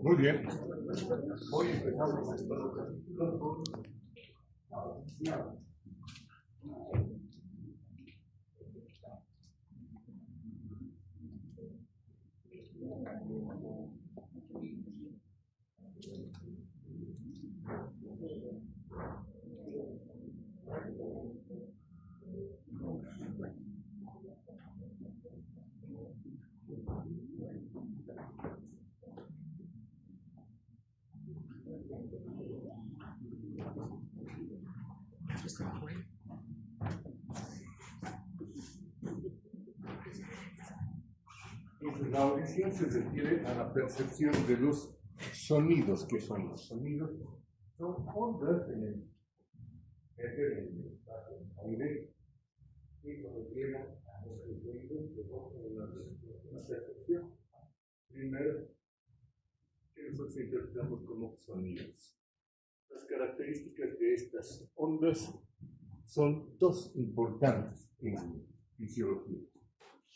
Muy bien. Hoy empezamos la audición se refiere a la percepción de los sonidos. ¿Qué son los sonidos? Son ondas en el aire que nos refieren a nuestros oídos que una percepción. Primero, que nosotros interpretamos como sonidos. Las características de estas ondas son dos importantes en fisiología: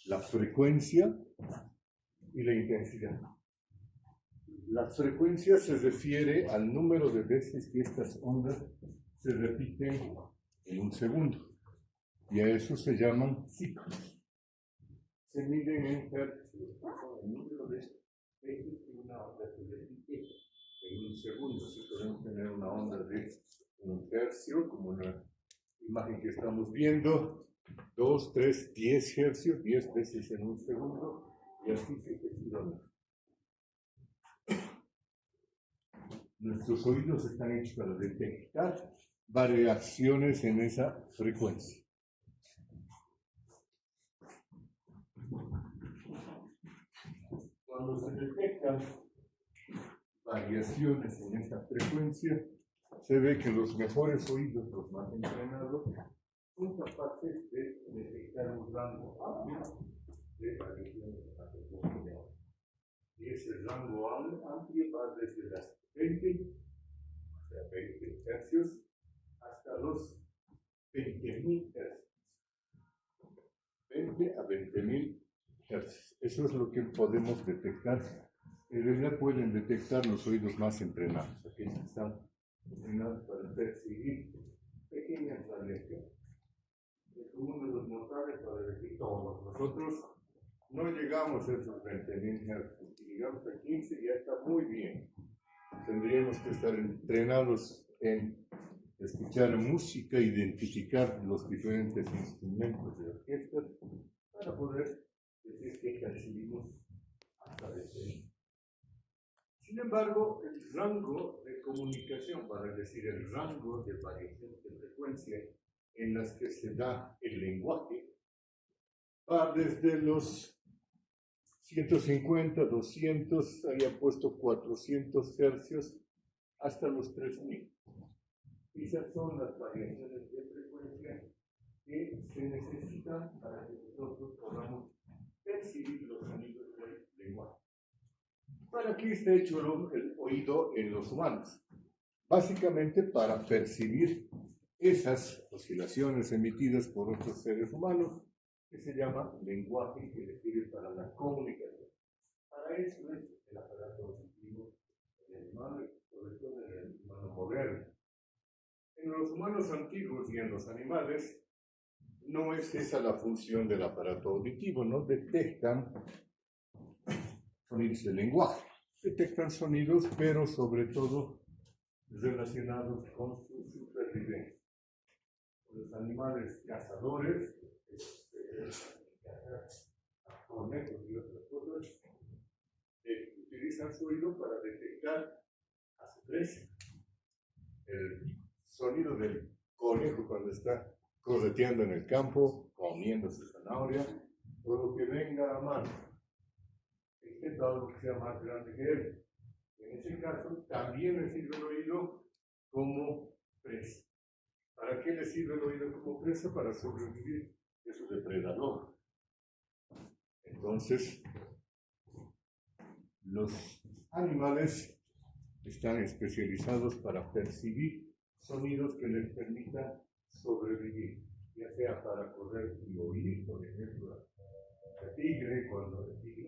la frecuencia y la intensidad. La frecuencia se refiere al número de veces que estas ondas se repiten en un segundo, y a eso se llaman ciclos. Se miden en hercios, el número de veces que una onda se repite en un segundo. Si podemos tener una onda de un hercio, como la imagen que estamos viendo, 2, 3, 10 hercios, 10 veces en un segundo, y así sucesivamente. Nuestros oídos están hechos para detectar variaciones en esa frecuencia. Cuando se detectan variaciones en esa frecuencia, se ve que los mejores oídos, los más entrenados, son capaces de detectar un rango amplio de variaciones en la frecuencia. Y ese rango amplio va desde las 20, o sea, 20 hercios, hasta los 20.000 hercios. 20 a 20.000 hercios. Eso es lo que podemos detectar. En realidad pueden detectar los oídos más entrenados, aquellos que están entrenados para percibir pequeñas variaciones. El común de los mortales para decir todos. Nosotros no llegamos a esos 20.000 hercios. Si llegamos a 15 ya está muy bien. Tendríamos que estar entrenados en escuchar música, identificar los diferentes instrumentos de orquesta para poder decir que percibimos hasta ese. Sin embargo, el rango de comunicación, para decir el rango de variación de frecuencia en las que se da el lenguaje, va desde los 150, 200, había puesto 400 hercios, hasta los 3000. Esas son las variaciones de frecuencia que se necesitan para que nosotros podamos percibir los sonidos del lenguaje. ¿Para qué está hecho el oído en los humanos? Básicamente para percibir esas oscilaciones emitidas por otros seres humanos, que se llama lenguaje, que le sirve para la comunicación. Para eso es el aparato auditivo en el humano, y sobre todo en el humano moderno. En los humanos antiguos y en los animales, no es esa la función del aparato auditivo, no detectan sonidos de lenguaje, detectan sonidos, pero sobre todo relacionados con su supervivencia. Los animales cazadores, conejos y otras cosas, utilizan su oído para detectar a su presa. El sonido del conejo cuando está correteando en el campo, comiendo su zanahoria, o lo que venga a mano, excepto algo que sea más grande que él. En ese caso, también le sirve el oído como presa. ¿Para qué le sirve el oído como presa? Para sobrevivir de su depredador. Entonces, los animales están especializados para percibir sonidos que les permitan sobrevivir, ya sea para correr y oír, por ejemplo, el tigre, cuando el tigre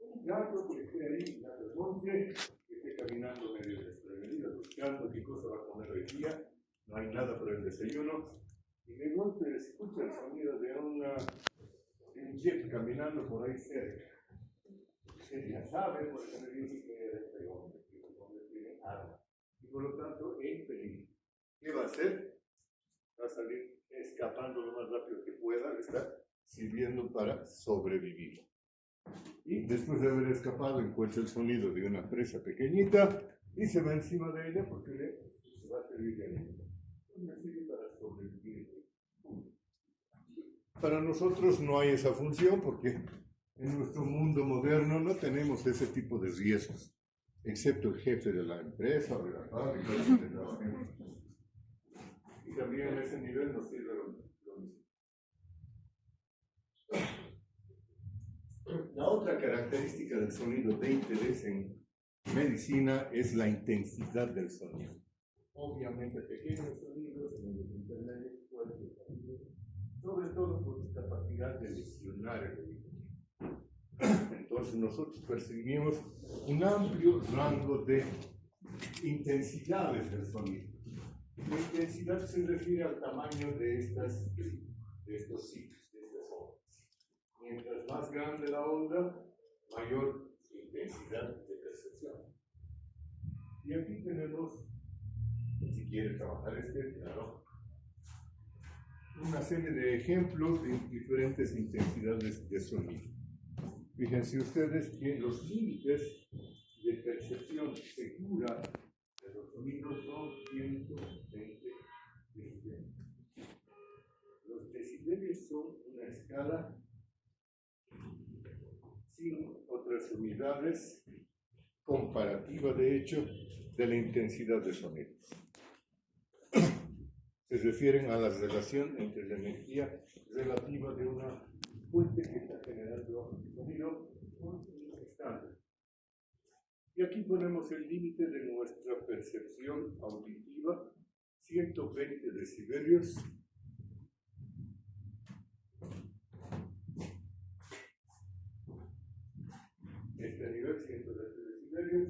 un gato que esté ahí, gato de monte, que esté caminando medio desprevenido, buscando qué cosa va a comer hoy día, no hay nada para el desayuno, y de golpe escucha el sonido de un jet caminando por ahí cerca. Él ya sabe, porque me dice que era este hombre, que el hombre tiene arma, y por lo tanto en peligro. ¿Qué va a hacer? Va a salir escapando lo más rápido que pueda, está sirviendo para sobrevivir. Y después de haber escapado encuentra el sonido de una presa pequeñita y se va encima de ella porque se va a servir de ella. Entonces sirve para sobrevivir. Para nosotros no hay esa función porque en nuestro mundo moderno no tenemos ese tipo de riesgos, excepto el jefe de la empresa o de la fábrica donde trabajemos. Y también a ese nivel nos sirve lo mismo. La otra característica del sonido de interés en medicina es la intensidad del sonido. Obviamente pequeños sonidos, sonidos intermedios, fuertes sonidos, sobre todo por su capacidad de lesionar el oído. Entonces nosotros percibimos un amplio rango de intensidades del sonido. La intensidad se refiere al tamaño de estos ciclos, de estas ondas. Mientras más grande la onda, mayor intensidad de percepción. Y aquí tenemos, si quiere trabajar claro, una serie de ejemplos de diferentes intensidades de sonido. Fíjense ustedes que los límites de percepción segura de los sonidos son 120 decibelios. Los decibelios son una escala sin otras unidades comparativa, de hecho, de la intensidad de sonido. Se refieren a la relación entre la energía relativa de una fuente que está generando sonido con un estándar. Y aquí ponemos el límite de nuestra percepción auditiva, 120 decibelios. Este nivel, 120 decibelios,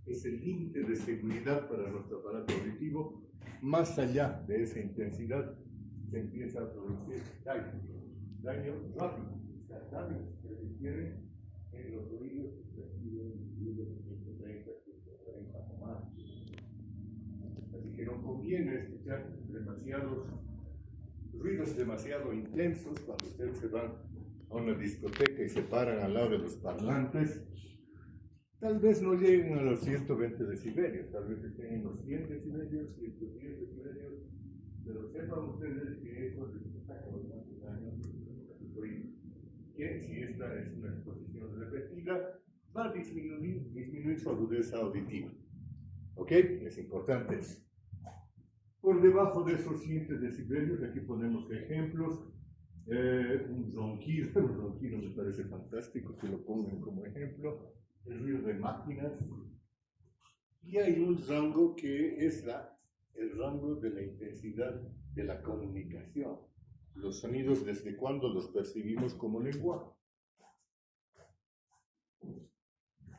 es el límite de seguridad para nuestro aparato auditivo. Más allá de esa intensidad se empieza a producir daño rápido, instantáneos, que requieren en los oídos que reciben ruidos de 130, 140 o más. Así que no conviene escuchar ruidos demasiado intensos cuando usted se va a una discoteca y se paran al lado de los parlantes. Tal vez no lleguen a los 120 decibelios, tal vez estén en los 100 decibelios, 110 decibelios, pero sepan ustedes que eso les está causando daño a sus oídos. Que si esta es una exposición repetida, va a disminuir su agudeza auditiva. ¿Ok? Es importante eso. Por debajo de esos 100 decibelios, aquí ponemos ejemplos. Un ronquido me parece fantástico que lo pongan como ejemplo. El ruido de máquinas. Y hay un rango que es el rango de la intensidad de la comunicación. Los sonidos, desde cuándo los percibimos como lenguaje.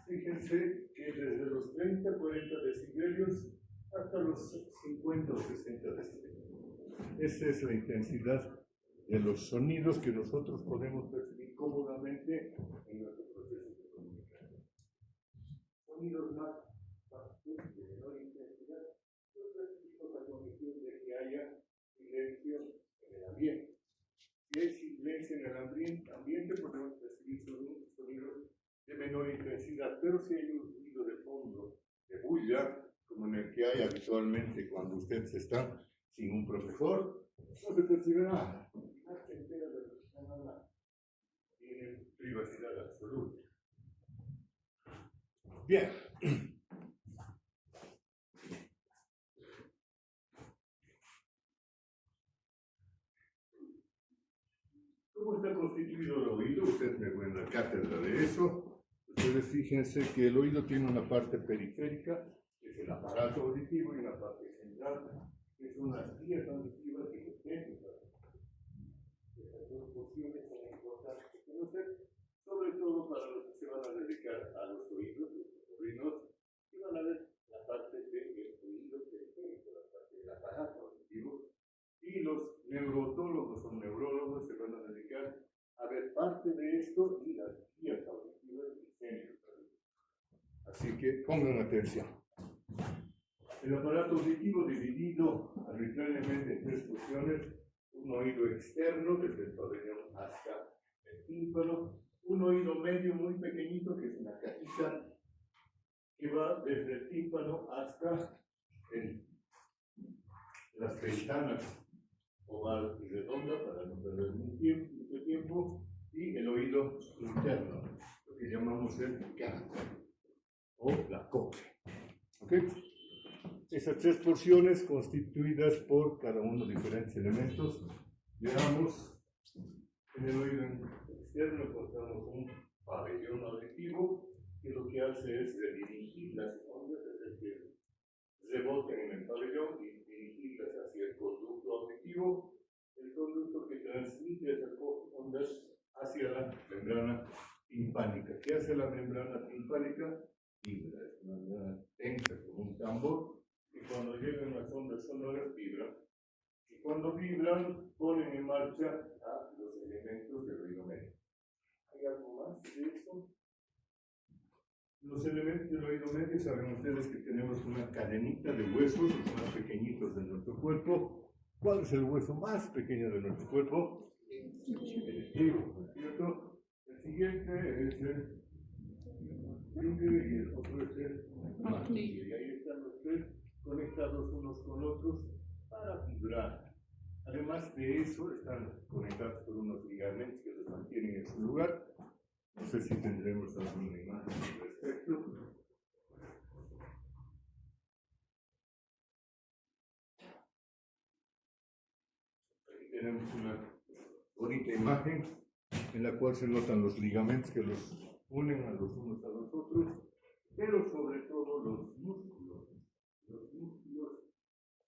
Fíjense que desde los 30, 40 decibelios hasta los 50 o 60 decibelios. Esa es la intensidad de los sonidos que nosotros podemos percibir cómodamente en nuestro proceso de comunicación. Sonidos más de menor intensidad, pues percibimos la condición de que haya silencio en el ambiente. Si hay silencio en el ambiente, podemos percibir sonidos de menor intensidad, pero si hay un ruido de fondo, de bulla, como en el que hay habitualmente cuando usted está sin un profesor, no se percibe nada. Nadie se entera de lo que están hablando. Tienen privacidad absoluta. Bien. ¿Cómo está constituido el oído? Ustedes me ven la cátedra de eso. Ustedes fíjense que el oído tiene una parte periférica, que es el aparato auditivo, y una parte central, que son las vías auditivas y los técnicos. Estas dos porciones son importantes de conocer, sobre todo para los que se van a dedicar a los oídos, los otorrinos, y van a ver la parte del oído periférico, la parte del aparato auditivo, y los neurotólogos o neurólogos se van a dedicar a ver parte de esto y las vías auditivas y géneros. Así que pongan atención. El aparato auditivo dividido arbitrariamente en tres porciones: un oído externo desde el pabellón hasta el tímpano, un oído medio muy pequeñito que es una cajita que va desde el tímpano hasta las ventanas oval y redonda para no perder mucho tiempo, y el oído interno, lo que llamamos el canal o la cóclea. ¿Okay? Esas tres porciones constituidas por cada uno de diferentes elementos. Veamos, en el oído externo encontramos un pabellón auditivo que lo que hace es redirigir las ondas, es decir, reboten en el pabellón y dirigirlas hacia el conducto auditivo, el conducto que transmite esas ondas hacia la membrana timpánica. ¿Qué hace la membrana timpánica? Vibra, es una membrana tensa como un tambor, y cuando llegan las ondas sonoras vibran, y cuando vibran ponen en marcha a los elementos del oído medio. ¿Hay algo más de eso? Los elementos del oído medio, saben ustedes que tenemos una cadenita de huesos, los más pequeñitos de nuestro cuerpo. ¿Cuál es el hueso más pequeño de nuestro cuerpo? El estribo, ¿no es cierto? El siguiente es el índice y el otro es el martillo. Y ahí están los tres conectados unos con otros para vibrar. Además de eso, están conectados por unos ligamentos que los mantienen en su lugar. No sé si tendremos alguna imagen al respecto. Aquí tenemos una bonita imagen en la cual se notan los ligamentos que los unen a los unos a los otros, pero sobre todo los músculos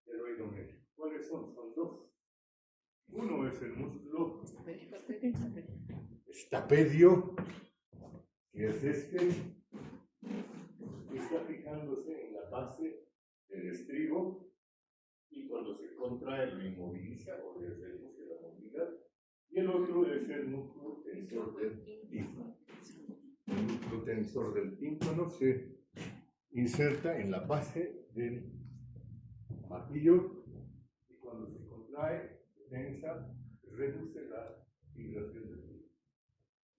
del oído medio. ¿Cuáles son? Son dos. Uno es el músculo estapedio, que es este, que está fijándose en la base del estribo, y cuando se contrae lo inmoviliza o le reduce la movilidad. Y el otro es el núcleo tensor del tímpano. El núcleo tensor del tímpano se inserta en la base del martillo, y cuando se contrae, tensa, reduce la vibración del tímpano.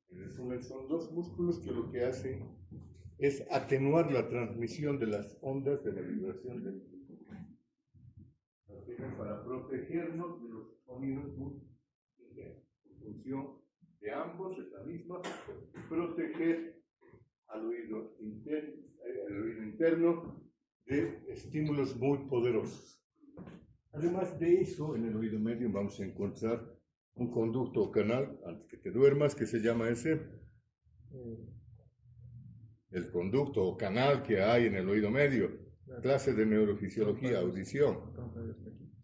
En resumen, son dos músculos que lo que hacen es atenuar la transmisión de las ondas de la vibración del tímpano. Nos sirven para protegernos de los sonidos muy intensos. En función de ambos es la misma: proteger al oído interno de estímulos muy poderosos. Además de eso, en el oído medio vamos a encontrar un conducto o canal, antes que te duermas, que se llama el conducto o canal que hay en el oído medio. Clase de neurofisiología, audición.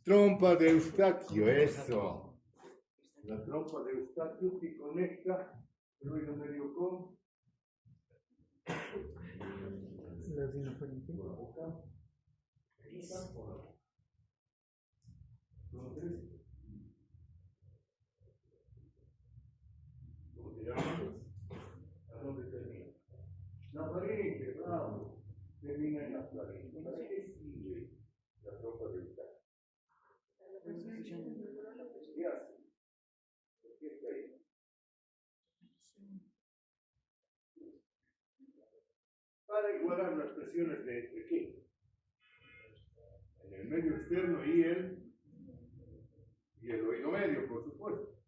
Trompa de Eustaquio, eso. La trompa de Eustaquio que conecta el oído medio con la boca. Entonces, ¿cómo se llama? ¿A dónde termina? La faringe, bravo. Termina en la faringe. ¿Para qué sirve la trompa de Eustaquio? ¿Qué hace? ¿Por qué está ahí? Para igualar las presiones de qué? En el medio externo y el oído medio, por supuesto.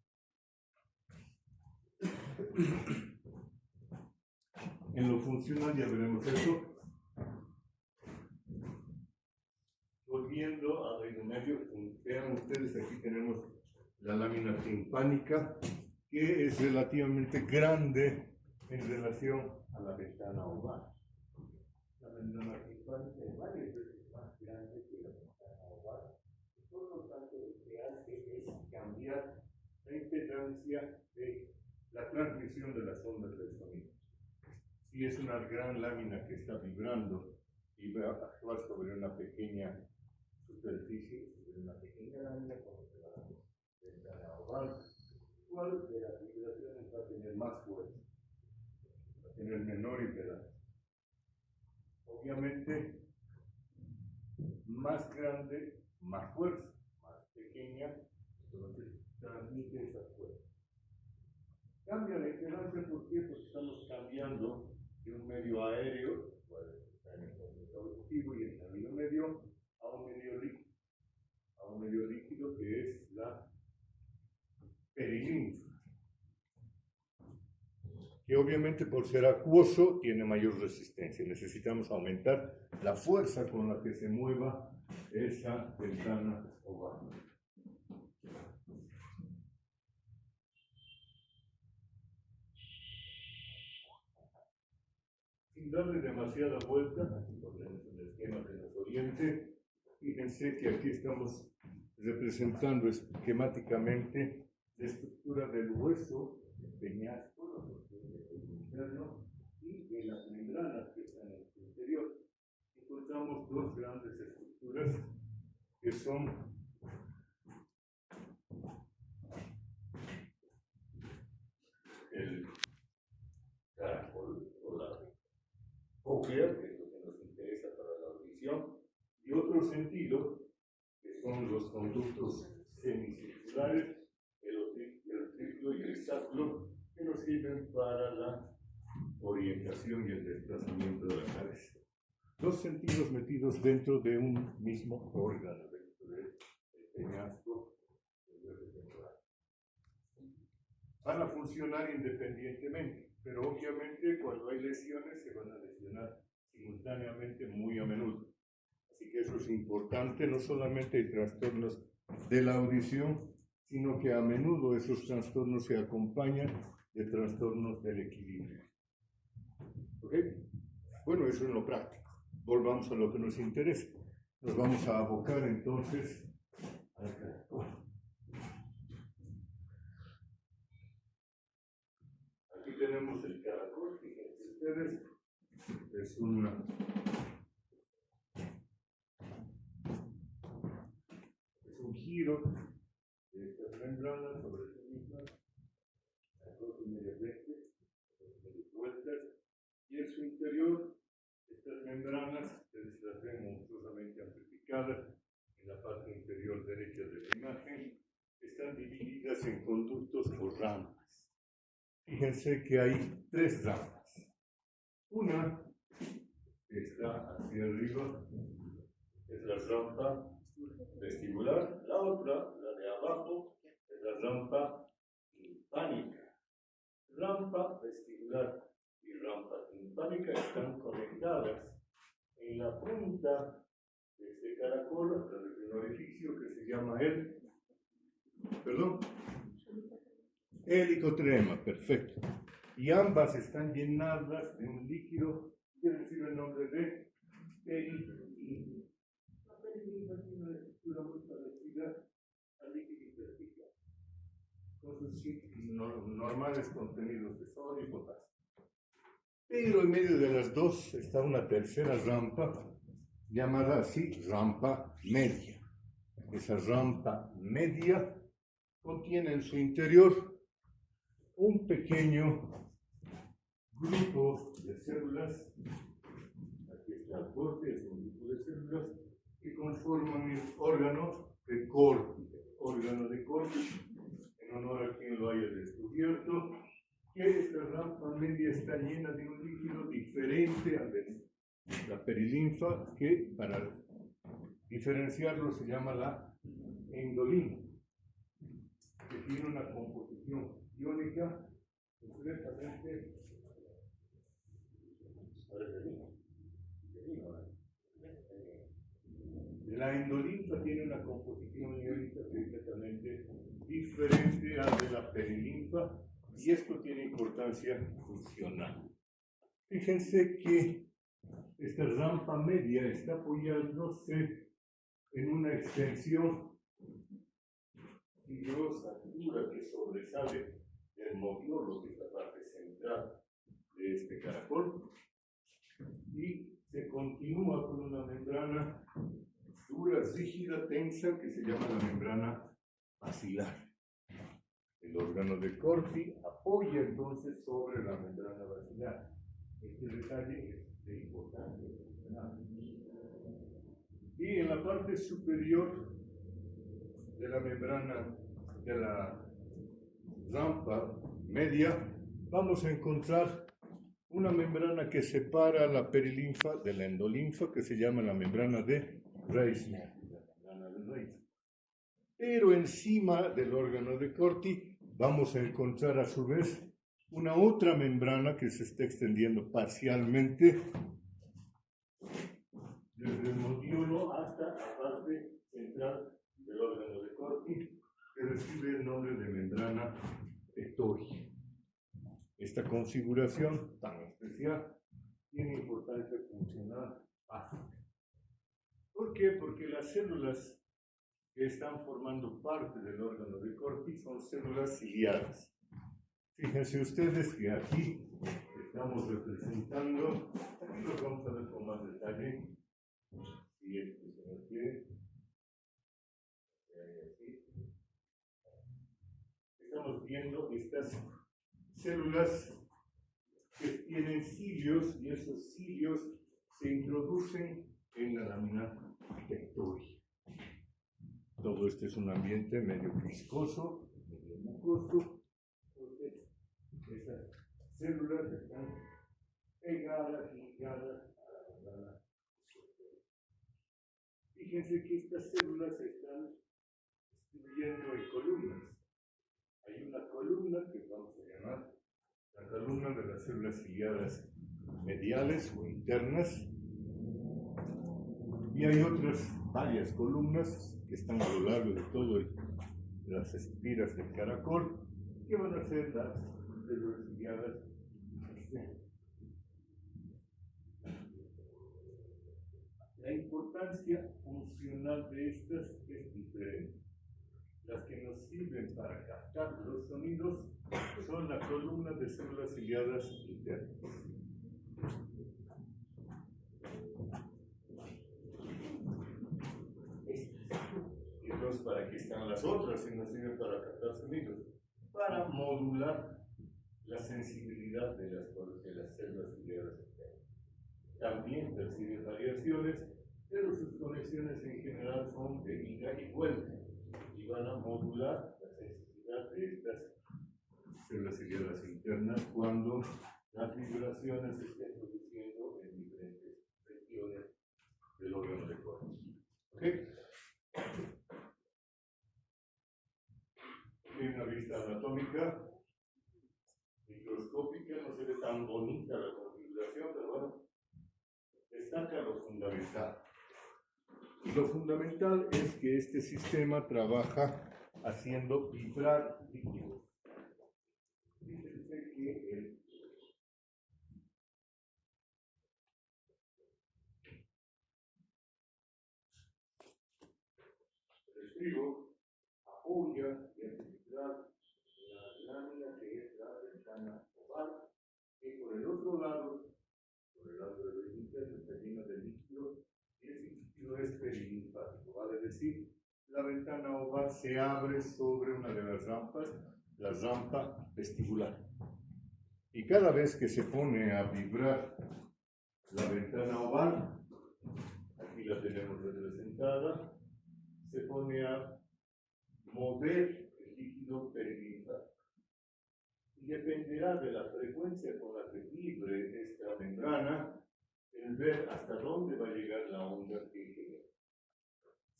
En lo funcional ya veremos eso. Volviendo al oído medio, vean ustedes, aquí tenemos la lámina timpánica que es relativamente grande en relación a la ventana oval. La ventana principal es varias veces más grande que la ventana oval. Por lo tanto, lo que hace es cambiar la impedancia de la transmisión de las ondas del sonido. Si es una gran lámina que está vibrando y va a actuar sobre una pequeña superficie, sobre una pequeña lámina, como se va a la ventana oval, ¿cuál de las vibraciones va a tener más fuerza? Va a tener menor impedancia. Obviamente, más grande, más fuerza, más pequeña, entonces transmite esa fuerza. Cambia la impedancia, ¿por qué? Porque estamos cambiando de un medio aéreo, puede estar en el contexto auditivo y en el medio, a un medio líquido que es la perilinfa, que obviamente por ser acuoso tiene mayor resistencia. Necesitamos aumentar la fuerza con la que se mueva esa ventana oval. Sin darle demasiada vuelta, aquí ponemos el esquema que nos oriente. Fíjense que aquí estamos representando esquemáticamente la estructura del hueso peñasco, interno, y de las membranas que están en su interior. Encontramos dos grandes estructuras que son el caracol o la cóclea, que es lo que nos interesa para la audición, y otro sentido, que son los conductos semicirculares, el triclo y el sacro, que nos sirven para la orientación y el desplazamiento de la cabeza. Dos sentidos metidos dentro de un mismo órgano, dentro del peñasco del hueso temporal. Van a funcionar independientemente, pero obviamente cuando hay lesiones se van a lesionar simultáneamente muy a menudo. Así que eso es importante, no solamente hay trastornos de la audición, sino que a menudo esos trastornos se acompañan de trastornos del equilibrio. ¿Ok? Bueno, eso es lo práctico. Volvamos a lo que nos interesa. Nos vamos a abocar entonces al caracol. Aquí tenemos el caracol, fíjense ustedes, es un giro de estas membranas sobre sí mismas, a 2,5 veces, 2,5 vueltas, y en su interior, estas membranas, ustedes las ven monstruosamente amplificadas en la parte inferior derecha de la imagen, están divididas en conductos o ramas. Fíjense que hay tres ramas. Una está hacia arriba, es la rampa vestibular. La otra, la de abajo, es la rampa timpánica. Rampa vestibular y rampa timpánica están conectadas en la punta de este caracol a través de un orificio que se llama helicotrema, perfecto. Y ambas están llenadas de un líquido que recibe el nombre de perilinfa. La perilinfa tiene una estructura muy parecida al líquido intersticial, con sus normales contenidos de sodio y potasio. Pero en medio de las dos está una tercera rampa, llamada así rampa media. Esa rampa media contiene en su interior un pequeño grupo de células. Aquí está el corte, es un grupo de células que conforman el órgano de Corti, en honor a quien lo haya descubierto, que esta rampa media está llena de un líquido diferente al de la perilinfa, que para diferenciarlo se llama la endolina, que tiene una composición iónica completamente. La endolinfa tiene una composición iónica completamente diferente diferente al de la perilinfa y esto tiene importancia funcional. Fíjense que esta rampa media está apoyándose en una extensión fibrosa dura que sobresale del moviolo, que es la parte central de este caracol, y se continúa con una membrana dura, rígida, tensa, que se llama la membrana basilar. El órgano de Corti apoya entonces sobre la membrana basilar. Este detalle es de importancia funcional. Y en la parte superior de la membrana, de la rampa media, vamos a encontrar una membrana que separa la perilinfa de la endolinfa, que se llama la membrana de Reisner. Pero encima del órgano de Corti vamos a encontrar a su vez una otra membrana que se está extendiendo parcialmente desde el modiolo hasta la parte central del órgano de Corti, que recibe el nombre de membrana Tori. Esta configuración tan especial tiene importancia funcional básica. ¿Por qué? Porque las células que están formando parte del órgano de Corti son células ciliadas. Fíjense ustedes que aquí estamos representando, aquí lo vamos a ver con más detalle, si es que se nos quiere. Estamos viendo estas células que tienen cilios y esos cilios se introducen en la lámina Tori. Todo este es un ambiente medio viscoso, medio mucoso. Entonces, esas células están pegadas, ligadas a la membrana. Fíjense que estas células se están distribuyendo en columnas. Hay una columna que vamos a llamar la columna de las células ciliadas mediales o internas, y hay otras varias columnas que están a lo largo de todas las espiras del caracol, que van a ser las células ciliadas externas. La importancia funcional de estas es diferente. Las que nos sirven para captar los sonidos son la columna de células ciliadas internas. Entonces, ¿para qué están las otras si no sirven para captar sonidos? Para modular la sensibilidad de las células ciliadas internas. También perciben variaciones, pero sus conexiones en general son de ida y vuelta y van a modular la sensibilidad de estas células ciliadas internas cuando las vibraciones se estén produciendo en diferentes regiones del órgano de Corti. ¿Okay? En una vista anatómica microscópica no se ve tan bonita la configuración, pero bueno, destaca lo fundamental. Y lo fundamental es que este sistema trabaja haciendo vibrar líquidos. Fíjense que el estribo apoya y hace vibrar la lámina que es la ventana oval, que por el otro lado, por el lado de los internos, está lleno de líquido, y ese líquido es perilinfático, vale decir, la ventana oval se abre sobre una de las rampas, la rampa vestibular. Y cada vez que se pone a vibrar la ventana oval, aquí la tenemos representada, se pone a mover el líquido perilinfático. Y dependerá de la frecuencia con la que vibre esta membrana, el ver hasta dónde va a llegar la onda que genera.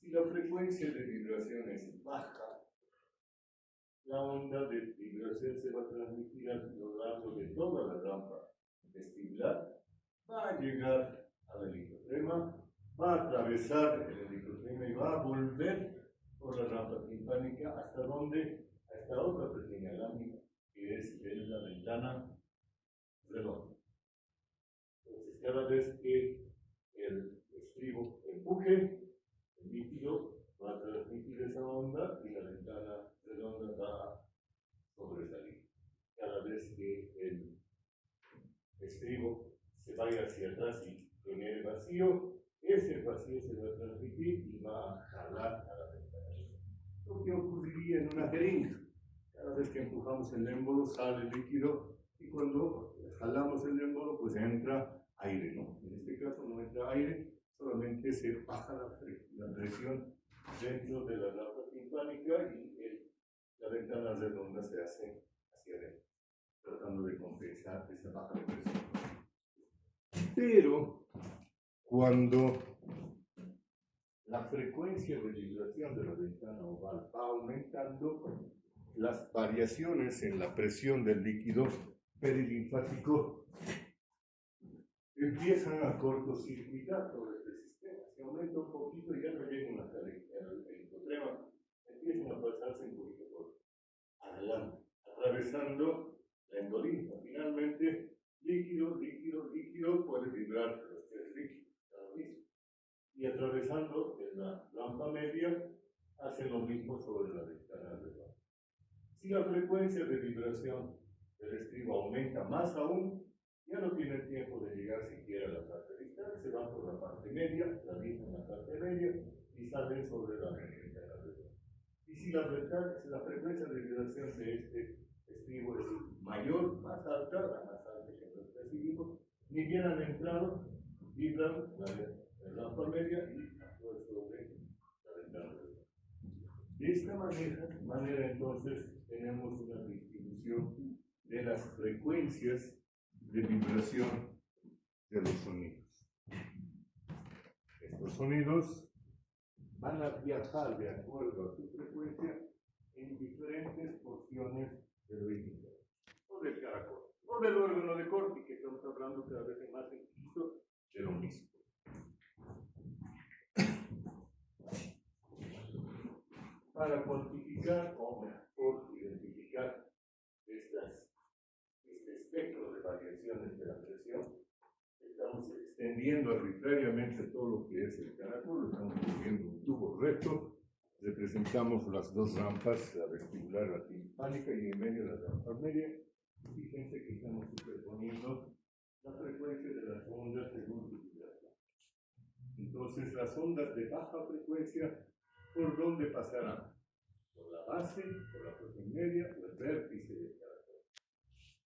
Si la frecuencia de vibración es baja, la onda de vibración se va a transmitir a lo largo de toda la rampa vestibular, va a llegar al helicotrema, va a atravesar el helicotrema y va a volver por la rampa timpánica hasta donde, esta otra pequeña lámina que es la ventana redonda. Entonces, cada vez que el estribo empuje, el líquido va a transmitir esa onda y la ventana redonda va a sobresalir. Cada vez que el estribo se vaya hacia atrás y genere vacío, ese vacío se va a transmitir y va a jalar a la ventana. Lo que ocurriría en una jeringa. Cada vez que empujamos el émbolo sale el líquido y cuando jalamos el émbolo pues entra aire, ¿no? En este caso no entra aire, solamente se baja la presión dentro de la rampa timpánica y la ventana redonda se hace hacia adentro, tratando de compensar esa baja de presión. Pero cuando la frecuencia de vibración de la ventana oval va aumentando, las variaciones en la presión del líquido perilinfático empiezan a cortocircuitar todo este sistema. Se aumenta un poquito y ya no llegan hasta el hipotrema, empiezan a pasarse un poquito por adelante, atravesando la endolinfa. Finalmente, líquido puede vibrar los tres líquidos, cada mismo. Y atravesando en la rampa media, hacen lo mismo sobre la ventana redonda. Si la frecuencia de vibración del estribo aumenta más aún, ya no tiene tiempo de llegar siquiera a la parte distal, se van por la parte media, atraviesan la parte media y salen sobre la ventana redonda. Y si la frecuencia de vibración de este estribo es mayor, más alta, la más alta que nos recibimos, ni bien han entrado, vibran la rampa media y actúan sobre la ventana redonda. De esta manera entonces tenemos una distribución de las frecuencias de vibración de los sonidos. Estos sonidos van a viajar de acuerdo a su frecuencia en diferentes porciones del oído, o del caracol, o del órgano de Corti, que estamos hablando cada vez más en Cristo de lo mismo. Para cuantificar o mejor identificar este espectro de variaciones de la presión, estamos extendiendo arbitrariamente todo lo que es el caracol, estamos poniendo un tubo recto, representamos las dos rampas, la vestibular y la timpánica, y en medio de la rampa media, fíjense que estamos superponiendo la frecuencia de las ondas según su vibración. Entonces, las ondas de baja frecuencia, ¿por dónde pasarán? Por la base, por la porción media o el vértice del caracol.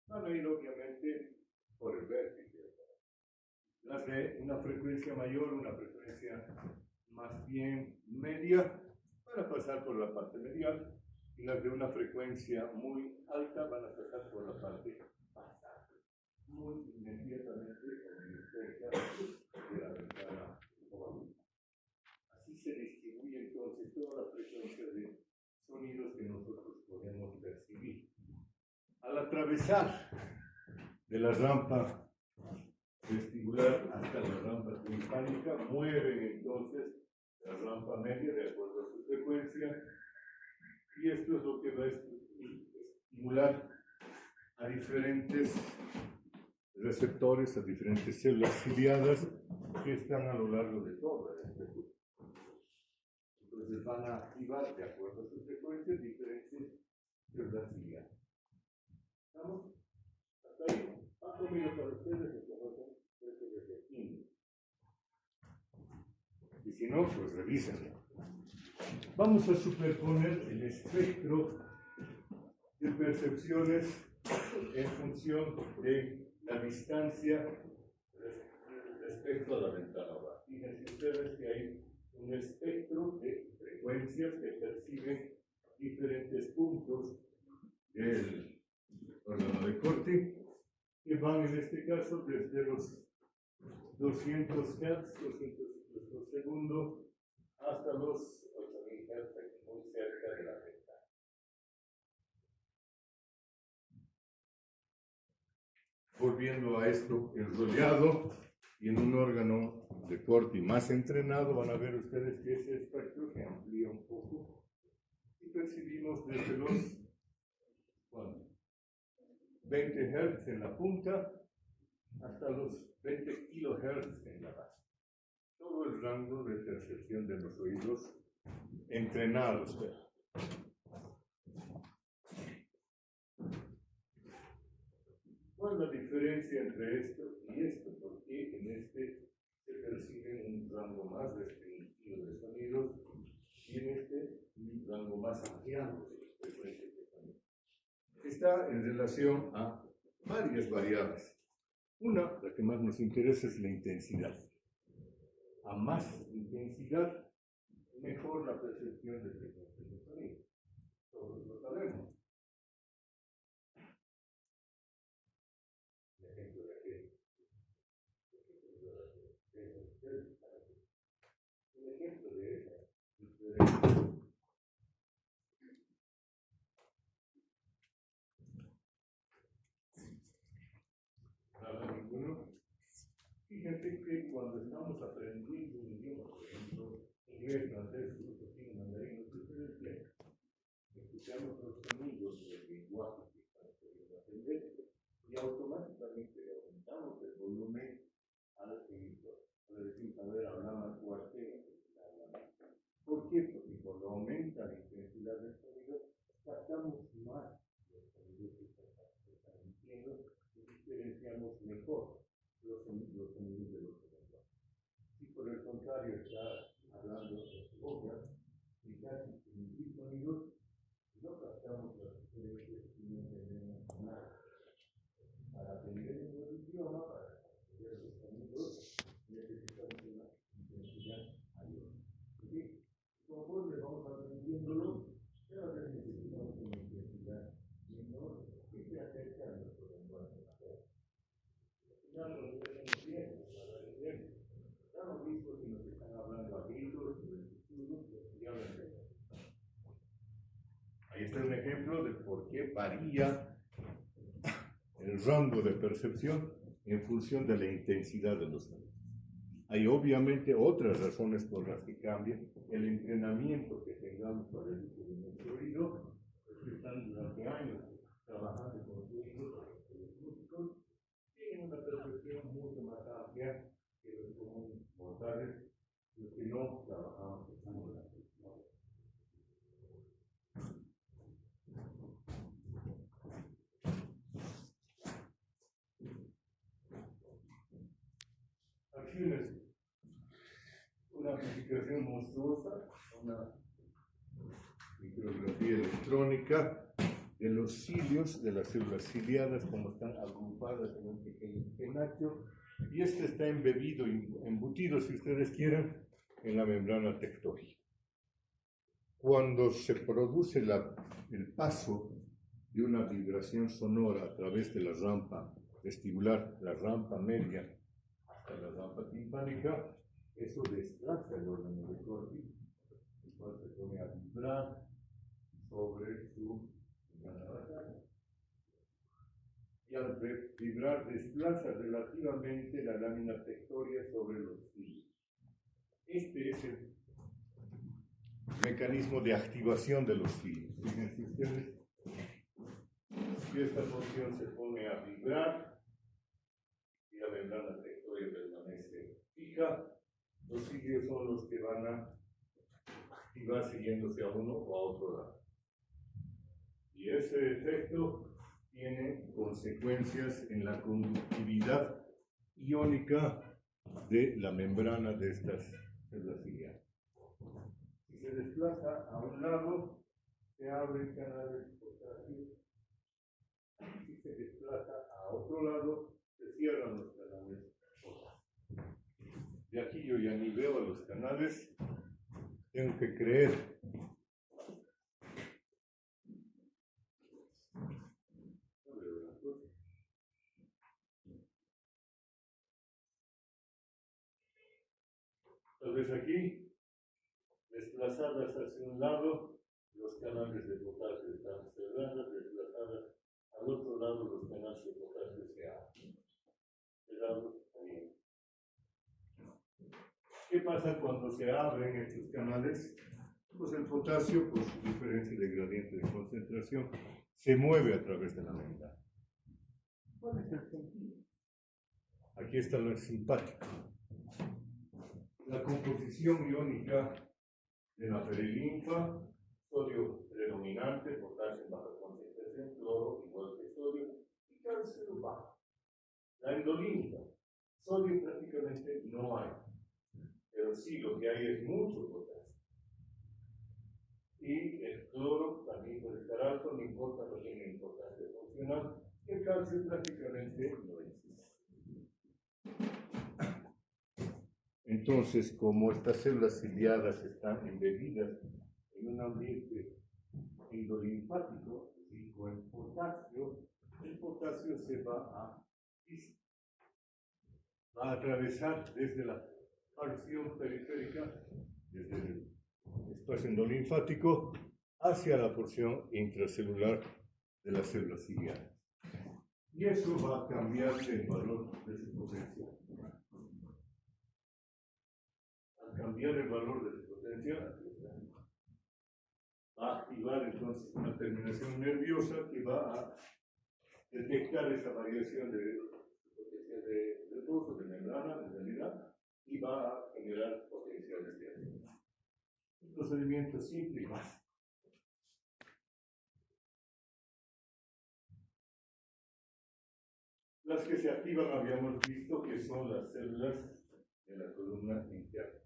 Van a ir obviamente por el vértice del caracol. Las de una frecuencia mayor, una frecuencia más bien media, van a pasar por la parte medial, y las de una frecuencia muy alta van a pasar por la parte basal, muy inmediatamente cerca de la ventana oval. Así se distribuye entonces toda la frecuencia de sonidos que nosotros podemos percibir. Al atravesar de la rampa vestibular hasta la rampa timpánica, mueven entonces la rampa media de acuerdo a su frecuencia, y esto es lo que va a estimular a diferentes receptores, a diferentes células ciliadas que están a lo largo de toda la estructura. Entonces van a activar de acuerdo a sus frecuencias diferentes células ciliadas. ¿Estamos? Hasta ahí. Más o menos para ustedes se conocen desde aquí. Y si no, pues revísenlo. Vamos a superponer el espectro de percepciones en función de la distancia respecto a la ventana oval. Fíjense ustedes que hay un espectro de frecuencias que perciben diferentes puntos del órgano de Corti, que van en este caso desde los 200 Hz, 200 ciclos por segundo, hasta los 8000 Hz, muy cerca de la ventana. Volviendo a esto enrollado y en un órgano de Corti más entrenado, van a ver ustedes que ese espectro se amplía un poco y percibimos desde los 20 Hz en la punta hasta los 20 kHz en la base. Todo el rango de percepción de los oídos entrenados. ¿Cuál es la diferencia entre esto y esto? Porque en este se percibe un rango más restringido de sonidos y en este un rango más ampliado de frecuencias de sonido. Está en relación a varias variables. Una, la que más nos interesa, es la intensidad. A más intensidad, mejor la percepción de frecuencias de sonido. Todos lo sabemos. El ejemplo de aquel. Un ejemplo de esa diferencia. ¿Nada ninguno? Fíjense que cuando estamos aprendiendo un idioma, por ejemplo, inglés, francés, ruso, chino, mandarín, lo que ustedes leen, escuchamos los sonidos del lenguaje que están queriendo aprender y automáticamente le aumentamos el volumen al emisor. Le decimos, a ver, habla más fuerte. ¿Por qué? Porque cuando aumenta la intensidad del sonido, captamos más los sonidos que están emitiendo y diferenciamos mejor los sonidos de los lenguajes. Si por el contrario está hablando de boca y casi sin emitir sonidos, no captamos las diferencias y no entendemos nada. Para aprender un nuevo idioma, para aprender los sonidos, necesitamos una intensidad mayor. ¿Sí? Conforme vamos aprendiéndolo, cada vez necesitamos una intensidad menor que se acerca a nuestro lenguaje materno. Ya lo entendemos bien, nos hablan bien. Ya hemos visto que nos están hablando a gritos, sobre el futuro, ya lo entendemos. Ahí está un ejemplo de por qué varía el rango de percepción en función de la intensidad de los sonidos. Hay obviamente otras razones por las que cambia el entrenamiento que tengamos para el uso de nuestro oído, los que están durante años trabajando con su oído, los músicos, tienen una percepción mucho más amplia que los comunes mortales, los que no trabajamos con la percepción. Aquí una amplificación monstruosa, una micrografía electrónica de los cilios, de las células ciliadas, como están agrupadas en un pequeño penacho, y este está embebido, embutido, si ustedes quieren, en la membrana tectógena. Cuando se produce el paso de una vibración sonora a través de la rampa vestibular, la rampa media, hasta la rampa timpánica, eso desplaza el órgano de Corti, el cual se pone a vibrar sobre su membrana. Y al vibrar desplaza relativamente la lámina tectórea sobre los cilios. Este es el mecanismo de activación de los cilios. Fíjense ustedes, si esta porción se pone a vibrar y la membrana tectórea permanece fija, los cilios son los que van a activarse yéndose a uno o a otro lado. Y ese efecto tiene consecuencias en la conductividad iónica de la membrana de estas células ciliadas. Si se desplaza a un lado, se abre el canal de potasio. Si se desplaza a otro lado, se cierran los canales potasio. De aquí yo ya ni veo a los canales, tengo que creer. Entonces aquí, desplazadas hacia un lado, los canales de potasio están cerrados, desplazadas al otro lado, los canales de potasio se abren. Cerrados también. ¿Qué pasa cuando se abren estos canales? Pues el potasio, por su diferencia de gradiente de concentración, se mueve a través de la membrana. ¿Cuál es el sentido? Aquí está lo simpático. La composición iónica de la perilinfa: sodio predominante, potasio en baja concentración, cloro igual que sodio, y calcio bajo. La endolinfa: sodio prácticamente no hay, pero sí lo que hay es mucho potasio. Y el cloro también puede estar alto, no importa, no tiene importancia funcional. El calcio prácticamente no existe. Entonces, como estas células ciliadas están embebidas en un ambiente endolinfático rico en potasio, el potasio se va a atravesar desde la porción periférica, desde el espacio endolinfático, hacia la porción intracelular de las células ciliadas. Y eso va a cambiar el valor de su potencial. Al cambiar el valor de su potencial, va a activar entonces una terminación nerviosa que va a detectar esa variación de potencial de reposo, de membrana, de realidad, y va a generar potenciales de acción. Un procedimiento simple y básico. Las que se activan habíamos visto que son las células de la columna interna.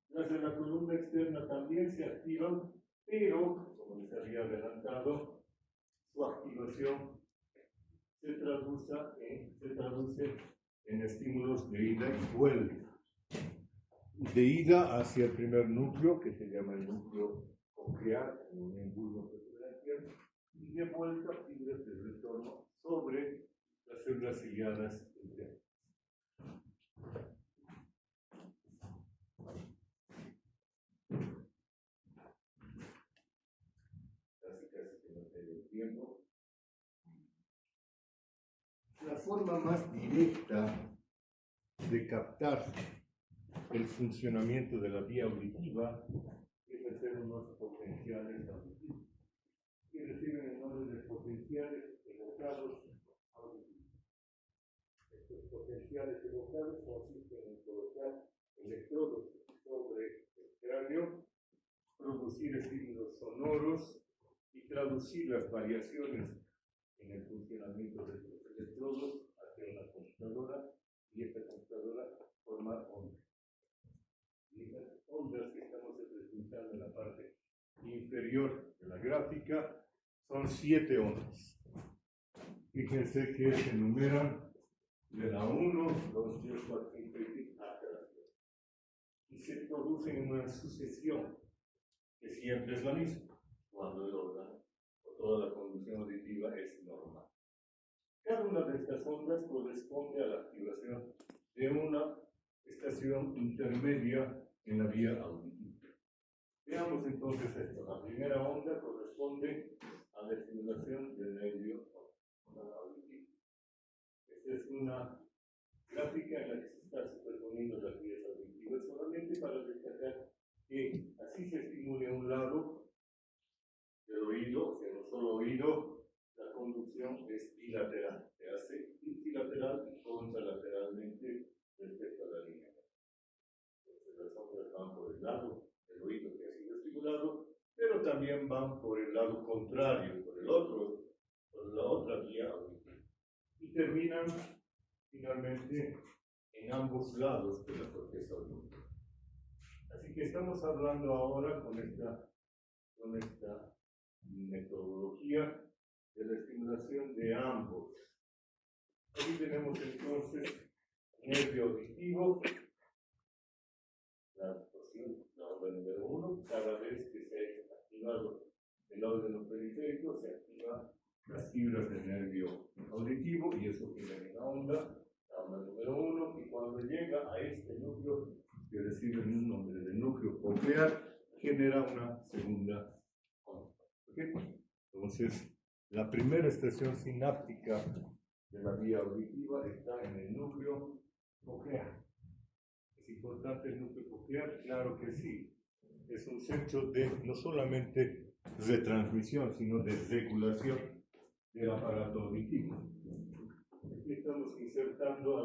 Las de la columna externa también se activan, pero, como les había adelantado, su activación se traduce en estímulos de ida y vuelta. De ida hacia el primer núcleo, que se llama el núcleo coclear, en un embulbo preferencial, y de vuelta fibras de retorno sobre las células ciliadas internas. Casi que no tengo tiempo. La forma más directa de captar el funcionamiento de la vía auditiva es hacer unos potenciales auditivos, que reciben el nombre de potenciales evocados auditivos. Estos potenciales evocados consisten en colocar electrodos sobre el cráneo, producir estímulos sonoros y traducir las variaciones en el funcionamiento de estos electrodos hacia una computadora, y esta computadora formar ondas. Y las ondas que estamos representando en la parte inferior de la gráfica son 7 ondas. Fíjense que se enumeran de la 1, 2, 3, 4, 5, 6 hasta la 7. Y se producen en una sucesión que siempre es la misma, cuando el órgano o toda la conducción auditiva es normal. Cada una de estas ondas corresponde a la activación de una estación intermedia en la vía auditiva. Veamos entonces esto. La primera onda corresponde a la estimulación del nervio auditivo. Esta es una gráfica en la que se está superponiendo las vías auditivas solamente para destacar que así se estimule un lado del oído, o sea, no solo oído, la conducción es bilateral, se hace ipsilateral y contralateralmente respecto a la línea. Entonces las ondas van por el lado del oído que ha sido estimulado, pero también van por el lado contrario, por la otra vía auditiva. Y terminan finalmente en ambos lados de la corteza auditiva. Así que estamos hablando ahora con esta metodología de la estimulación de ambos. Aquí tenemos entonces nervio auditivo, la onda número 1. Cada vez que se ha activado el órgano periférico, se activan las fibras del nervio auditivo y eso genera una onda, la onda número 1, y cuando llega a este núcleo, que recibe el nombre de núcleo coclear, genera una segunda onda. ¿Okay? Entonces, la primera estación sináptica de la vía auditiva está en el núcleo coclear. ¿Es importante el núcleo coclear? Claro que sí. Es un centro de no solamente retransmisión, sino de regulación del aparato auditivo. Aquí estamos insertando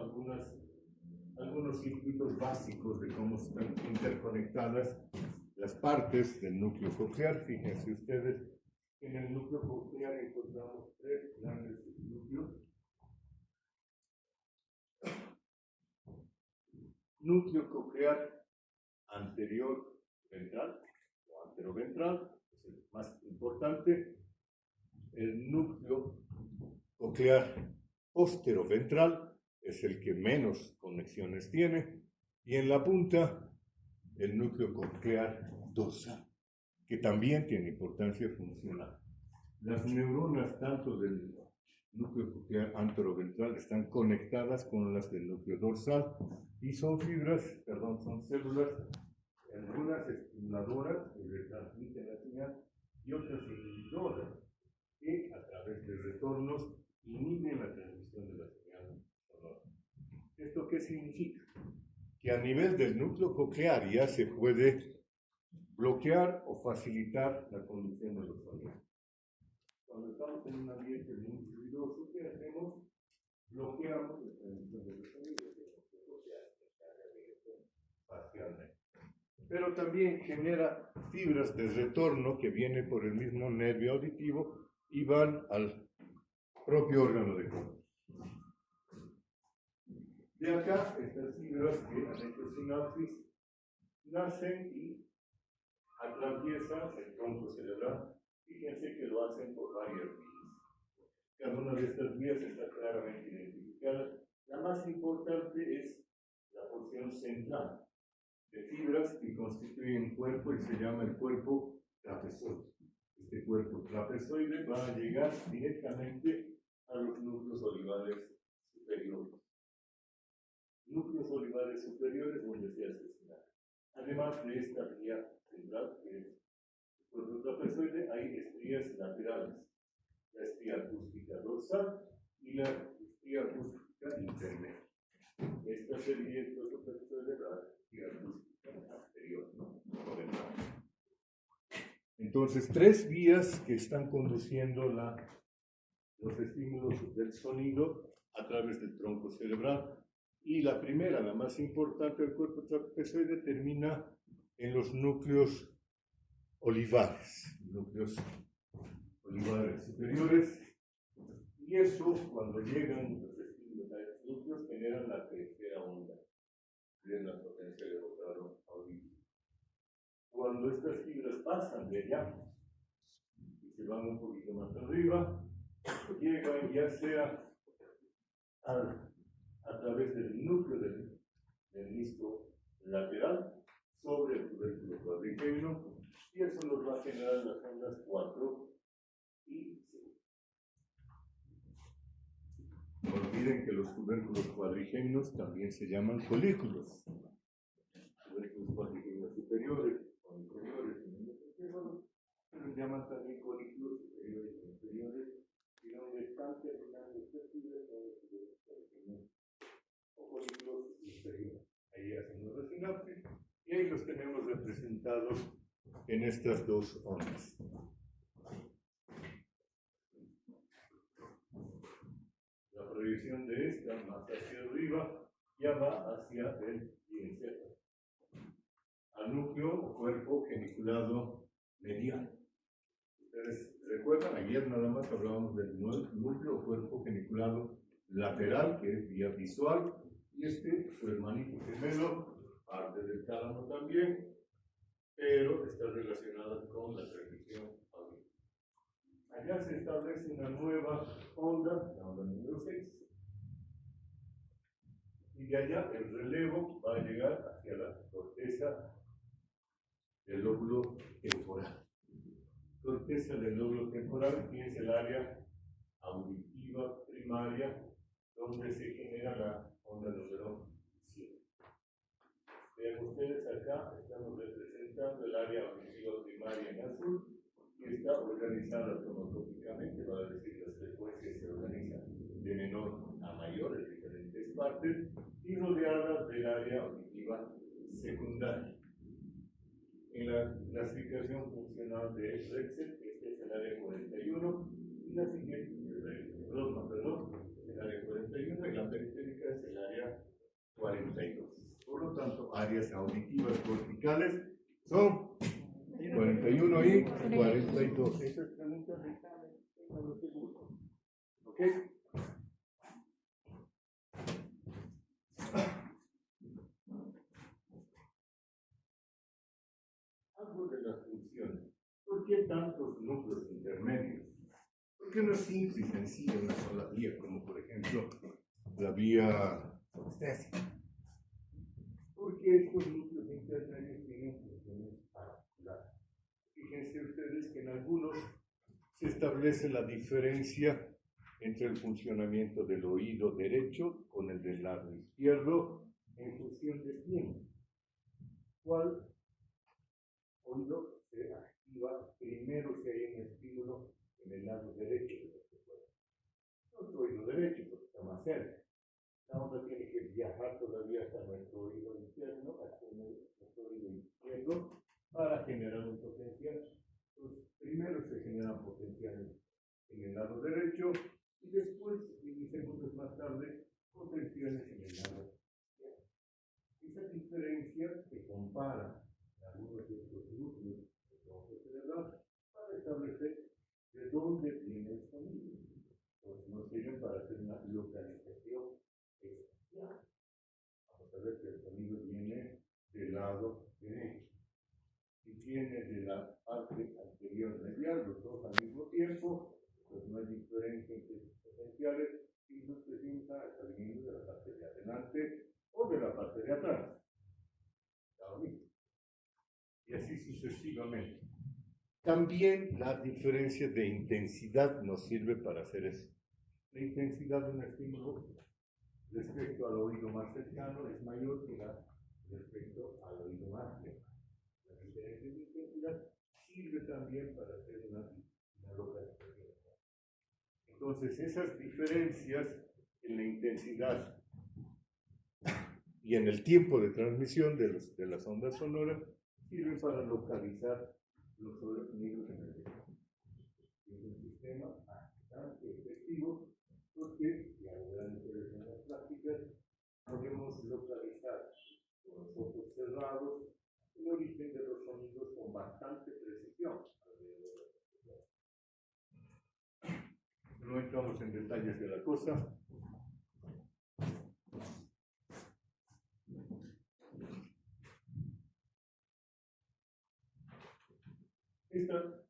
algunos circuitos básicos de cómo están interconectadas las partes del núcleo coclear. Fíjense ustedes, en el núcleo coclear encontramos tres grandes núcleos. Núcleo coclear anterior ventral o anteroventral, es el más importante. El núcleo coclear posteroventral es el que menos conexiones tiene. Y en la punta, el núcleo coclear dorsal, que también tiene importancia funcional. Las neuronas, tanto del núcleo coclear anteroventral, están conectadas con las del núcleo dorsal y son son células, algunas estimuladoras que le transmiten la señal y otras inhibidoras que a través de retornos inhiben la transmisión de la señal sonora. ¿Esto qué significa? Que a nivel del núcleo coclear ya se puede bloquear o facilitar la conducción de los sonidos. Cuando estamos en un ambiente muy ruidoso, ¿qué hacemos? Bloqueamos la transmisión de los sonidos, parcialmente. Pero también genera fibras de retorno que vienen por el mismo nervio auditivo y van al propio órgano de control. De acá, estas fibras que han hecho sinapsis nacen y atraviesan el tronco cerebral. Fíjense que lo hacen por varias vías. Cada una de estas vías está claramente identificada. La más importante es la porción central de fibras que constituyen un cuerpo y se llama el cuerpo trapezoide. Este cuerpo trapezoide va a llegar directamente a los núcleos olivales superiores. Núcleos olivales superiores donde se hace señal. Además de esta vía central, que es el cuerpo trapezoide, hay estrías laterales. La estría acústica dorsal y la estría acústica intermedia. Esta sería el cuerpo trapezoide, la estría acústica anterior, ¿no? Entonces, tres vías que están conduciendo los estímulos del sonido a través del tronco cerebral. Y la primera, la más importante del cuerpo trapezoide, termina en los núcleos olivares superiores. Y eso, cuando llegan los estímulos a estos núcleos, generan la tercera onda de la potencia de vocado auditivo. Cuando estas fibras pasan de allá y se van un poquito más arriba, llegan ya sea a través del núcleo del disco lateral sobre el tubérculo cuadrigémino, y eso nos va a generar las ondas 4 y 5. No olviden que los tubérculos cuadrigéminos también se llaman folículos. Tubérculos cuadrigéminos superiores o inferiores, se les llaman también folículos superiores e inferiores, y donde están terminando estas fibras son los tubérculos cuadrigéminos o folículos inferiores. Ahí hacemos la sinapsis y ahí los tenemos representados en estas dos ondas. La proyección de esta más hacia arriba ya va hacia el diencéfalo, al núcleo o cuerpo geniculado medial. Ustedes recuerdan, ayer nada más hablábamos del núcleo o cuerpo geniculado lateral, que es vía visual, y su hermanito gemelo, parte del tálamo también, pero está relacionada con la transmisión auditiva. Allá se establece una nueva onda, la onda número 6. Y de allá el relevo va a llegar hacia la corteza del lóbulo temporal. Corteza del lóbulo temporal, que es el área auditiva primaria donde se genera la onda número 7. Vean ustedes acá, estamos representando el área auditiva primaria en azul, que está organizada cromotópicamente, va a decir las frecuencias se organizan de menor a mayor en diferentes partes, y rodeada del área auditiva secundaria. En la clasificación funcional de Rexel, este es el área 41, y la siguiente, el área 41 y la periférica es el área 42. Por lo tanto, áreas auditivas corticales son 41 y 42. Esas preguntas de examen, tenganlo seguro. ¿Ok? Algo de las funciones. ¿Por qué tantos núcleos intermedios? ¿Por qué no es simple y sencilla una sola vía, como por ejemplo la vía obstétrica? Porque estos núcleos intermedios tienen funciones particulares. Fíjense ustedes que en algunos se establece la diferencia entre el funcionamiento del oído derecho con el del lado izquierdo en función de quién. ¿Cuál oído se activa primero si hay un estímulo en el lado derecho de nuestro cuerpo? Nuestro oído derecho, porque está más cerca. La onda tiene que viajar todavía hasta nuestro oído interno, hasta nuestro oído izquierdo, para generar un potencial. Entonces, primero se generan potenciales en el lado derecho y después, milisegundos más tarde, potenciales en el lado izquierdo. Esa diferencia se compara en algunos de estos núcleos que vamos a celebrar para establecer de dónde viene el sonido. Pues nos sirven para hacer una localización espacial. Vamos a ver que el sonido viene del lado derecho. Si viene de la parte anterior medial, los dos al mismo tiempo, pues no hay diferencia entre sus potenciales y nos presenta está viniendo de la parte de adelante o de la parte de atrás. Está lo mismo. Y así sucesivamente. También la diferencia de intensidad nos sirve para hacer eso. La intensidad de un estímulo respecto al oído más cercano es mayor que la respecto al oído más lejano. La diferencia de intensidad sirve también para hacer una localización. Entonces, esas diferencias en la intensidad y en el tiempo de transmisión de las ondas sonoras sirven para localizar los sonidos en el aire. Es un sistema bastante efectivo porque, ya lo verán ustedes en las prácticas, podemos localizar con los ojos cerrados el origen de los sonidos con bastante precisión alrededor de la sociedad. No entramos en detalles de la cosa. Esta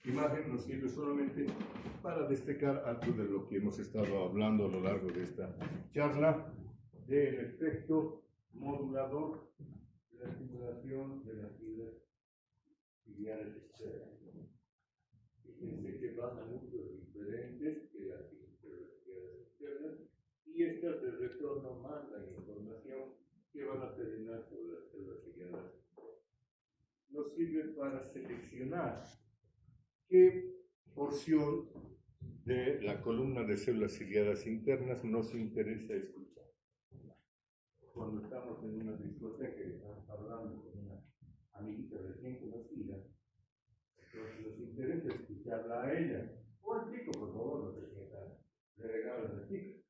imagen nos sirve solamente para destacar algo de lo que hemos estado hablando a lo largo de esta charla, del efecto modulador de la estimulación de las fibras ciliares externas. Fíjense que van a núcleos diferentes que las fibras ciliares externas y estas de retorno mandan información que van a terminar por las células ciliares. Nos sirve para seleccionar qué porción de la columna de células ciliadas internas nos interesa escuchar. Cuando estamos en una discoteca y estamos hablando con una amiguita recién conocida, entonces nos interesa escucharla a ella. O al chico, por favor, no se sientan de regalos al chico.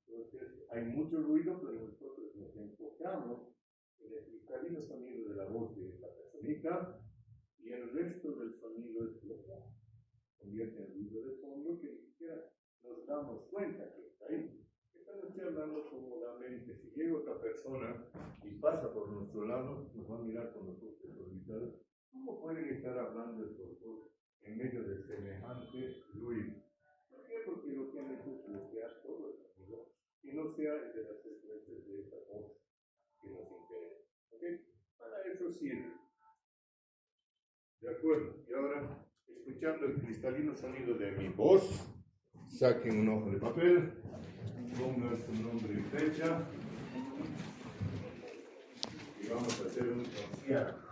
Entonces, hay mucho ruido, pero nosotros nos enfocamos en el cristalino sonido de la voz de esta personita y el resto del sonido es lo que convierte en ruido de fondo que ni siquiera nos damos cuenta que está ahí. Estamos charlando cómodamente. Si llega otra persona y pasa por nuestro lado, nos va a mirar con los ojos desorbitados. ¿Cómo pueden estar hablando estos dos en medio de semejante ruido? ¿Por qué? Porque lo que han hecho es bloquear todo el sonido y no sea el de las frecuencias de esta voz que nos interesa. ¿Ok? Para eso sirve. De acuerdo. Y ahora, escuchando el cristalino sonido de mi voz, saquen un hoja de papel, pongan su nombre y fecha y vamos a hacer un concierto.